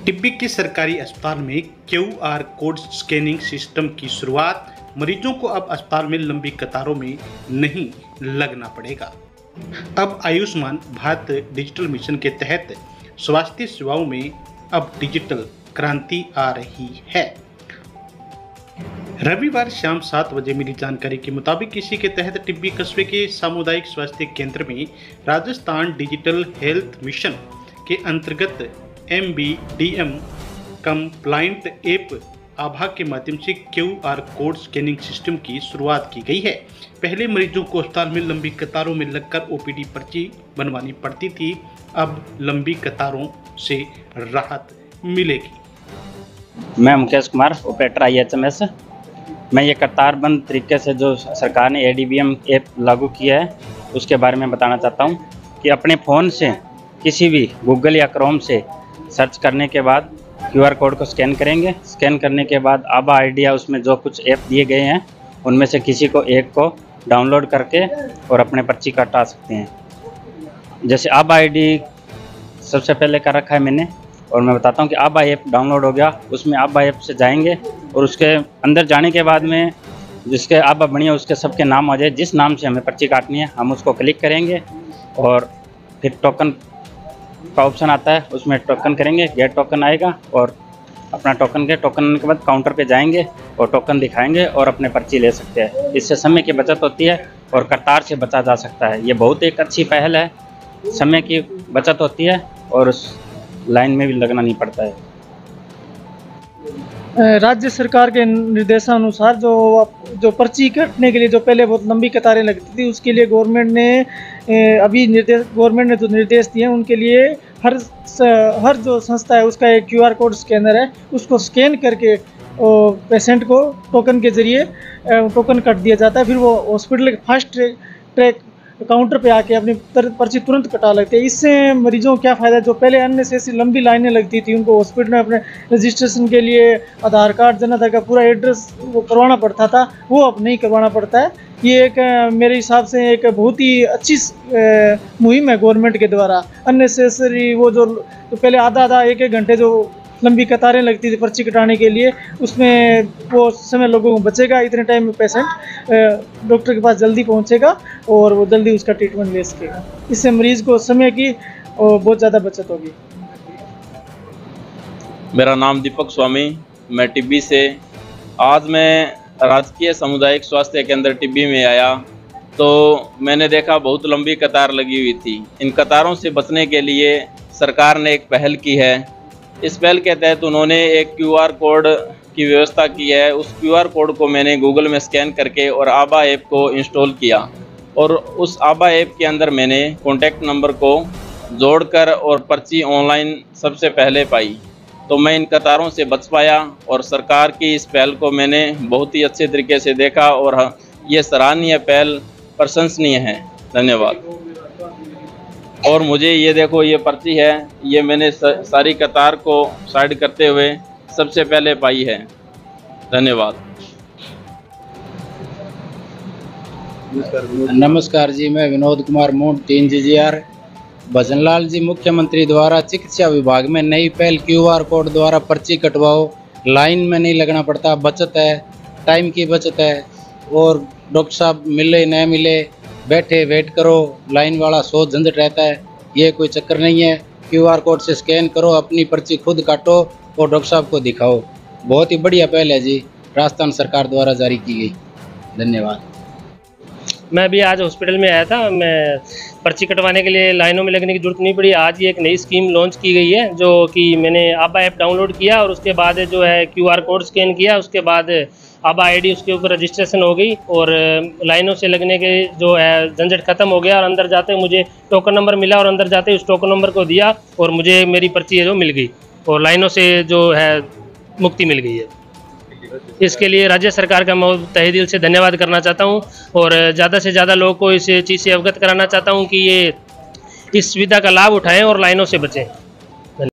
टिब्बी के सरकारी अस्पताल में क्यूआर कोड स्कैनिंग सिस्टम की शुरुआत। मरीजों को अब अस्पताल में लंबी कतारों में नहीं लगना पड़ेगा। अब आयुष्मान भारत डिजिटल मिशन के तहत स्वास्थ्य सेवाओं में अब डिजिटल क्रांति आ रही है। रविवार शाम 7 बजे मिली जानकारी के मुताबिक इसी के तहत टिब्बी कस्बे के सामुदायिक स्वास्थ्य केंद्र में राजस्थान डिजिटल हेल्थ मिशन के अंतर्गत MBDM कंप्लाइंट ऐप आभा के माध्यम से क्यूआर कोड स्कैनिंग सिस्टम की शुरुआत की गई है। पहले मरीजों को अस्पताल में लंबी कतारों में लगकर OPD पर्ची बनवानी पड़ती थी, अब लंबी कतारों से राहत मिलेगी। मैं मुकेश कुमार, ऑपरेटर IHMS। मैं ये कतारबंद तरीके से जो सरकार ने ADBM ऐप लागू किया है उसके बारे में बताना चाहता हूँ कि अपने फ़ोन से किसी भी गूगल या क्रोम से सर्च करने के बाद QR कोड को स्कैन करेंगे। स्कैन करने के बाद आभा आइडिया उसमें जो कुछ ऐप दिए गए हैं उनमें से किसी को एक को डाउनलोड करके और अपने पर्ची कटा सकते हैं। जैसे आभा ID सबसे पहले कर रखा है मैंने, और मैं बताता हूँ कि आभा ऐप डाउनलोड हो गया। उसमें आभा ऐप से जाएंगे और उसके अंदर जाने के बाद में जिसके आभा बनी है उसके सबके नाम आ जाए, जिस नाम से हमें पर्ची काटनी है हम उसको क्लिक करेंगे और फिर टोकन का ऑप्शन आता है, उसमें टोकन करेंगे, गेट टोकन आएगा और अपना टोकन के बाद काउंटर पे जाएंगे और टोकन दिखाएंगे और अपने पर्ची ले सकते हैं। इससे समय की बचत होती है और कतार से बचा जा सकता है। ये बहुत एक अच्छी पहल है, समय की बचत होती है और उस लाइन में भी लगना नहीं पड़ता है। राज्य सरकार के निर्देशानुसार जो पर्ची कटने के लिए जो पहले बहुत लंबी कतारें लगती थी उसके लिए गवर्नमेंट ने जो निर्देश दिए हैं उनके लिए हर जो संस्था है उसका एक QR कोड स्कैनर है, उसको स्कैन करके पेशेंट को टोकन के जरिए टोकन कट दिया जाता है। फिर वो हॉस्पिटल के फास्ट ट्रैक काउंटर पे आके अपनी पर्ची तुरंत कटा लेते हैं। इससे मरीजों को क्या फ़ायदा है, जो पहले अन्य से ऐसी लंबी लाइनें लगती थी उनको हॉस्पिटल में अपने रजिस्ट्रेशन के लिए आधार कार्ड, जन आधार का पूरा एड्रेस वो करवाना पड़ता था, वो अब नहीं करवाना पड़ता है। ये एक मेरे हिसाब से एक बहुत ही अच्छी मुहिम है गवर्नमेंट के द्वारा। अननेसेसरी वो जो पहले आधा एक घंटे जो लंबी कतारें लगती थी पर्ची कटाने के लिए, उसमें वो समय लोगों को बचेगा। इतने टाइम में पेशेंट डॉक्टर के पास जल्दी पहुंचेगा और वो जल्दी उसका ट्रीटमेंट ले सकेगा। इससे मरीज को समय की बहुत ज़्यादा बचत होगी। मेरा नाम दीपक स्वामी, मैं टिब्बी से। आज मैं राजकीय सामुदायिक स्वास्थ्य केंद्र टिब्बी में आया तो मैंने देखा बहुत लंबी कतार लगी हुई थी। इन कतारों से बचने के लिए सरकार ने एक पहल की है। इस पहल के तहत उन्होंने एक QR कोड की व्यवस्था की है। उस QR कोड को मैंने गूगल में स्कैन करके और आभा ऐप को इंस्टॉल किया और उस आभा ऐप के अंदर मैंने कॉन्टैक्ट नंबर को जोड़कर और पर्ची ऑनलाइन सबसे पहले पाई, तो मैं इन कतारों से बच पाया और सरकार की इस पहल को मैंने बहुत ही अच्छे तरीके से देखा और ये सराहनीय पहल प्रशंसनीय है। धन्यवाद। और मुझे ये देखो, ये पर्ची है, ये मैंने सारी कतार को साइड करते हुए सबसे पहले पाई है। धन्यवाद। नमस्कार जी, मैं विनोद कुमार मूड 3 GGR। भजनलाल जी, मुख्यमंत्री द्वारा चिकित्सा विभाग में नई पहल QR कोड द्वारा पर्ची कटवाओ, लाइन में नहीं लगना पड़ता, बचत है, टाइम की बचत है और डॉक्टर साहब मिले न मिले बैठे वेट करो, लाइन वाला 100 झंझट रहता है, ये कोई चक्कर नहीं है। QR कोड से स्कैन करो, अपनी पर्ची खुद काटो और डॉक्टर साहब को दिखाओ। बहुत ही बढ़िया पहल है जी, राजस्थान सरकार द्वारा जारी की गई। धन्यवाद। मैं भी आज हॉस्पिटल में आया था। मैं पर्ची कटवाने के लिए लाइनों में लगने की जरूरत नहीं पड़ी। आज ये एक नई स्कीम लॉन्च की गई है जो कि मैंने आभा ऐप डाउनलोड किया और उसके बाद जो है QR कोड स्कैन किया, उसके बाद आभा ID उसके ऊपर रजिस्ट्रेशन हो गई और लाइनों से लगने के जो है झंझट खत्म हो गया और अंदर जाते मुझे टोकन नंबर मिला और अंदर जाते उस टोकन नंबर को दिया और मुझे मेरी पर्ची है जो मिल गई और लाइनों से जो है मुक्ति मिल गई है। इसके लिए राज्य सरकार का मैं तहे दिल से धन्यवाद करना चाहता हूं और ज़्यादा से ज़्यादा लोगों को इस चीज़ से अवगत कराना चाहता हूं कि ये इस सुविधा का लाभ उठाएं और लाइनों से बचें।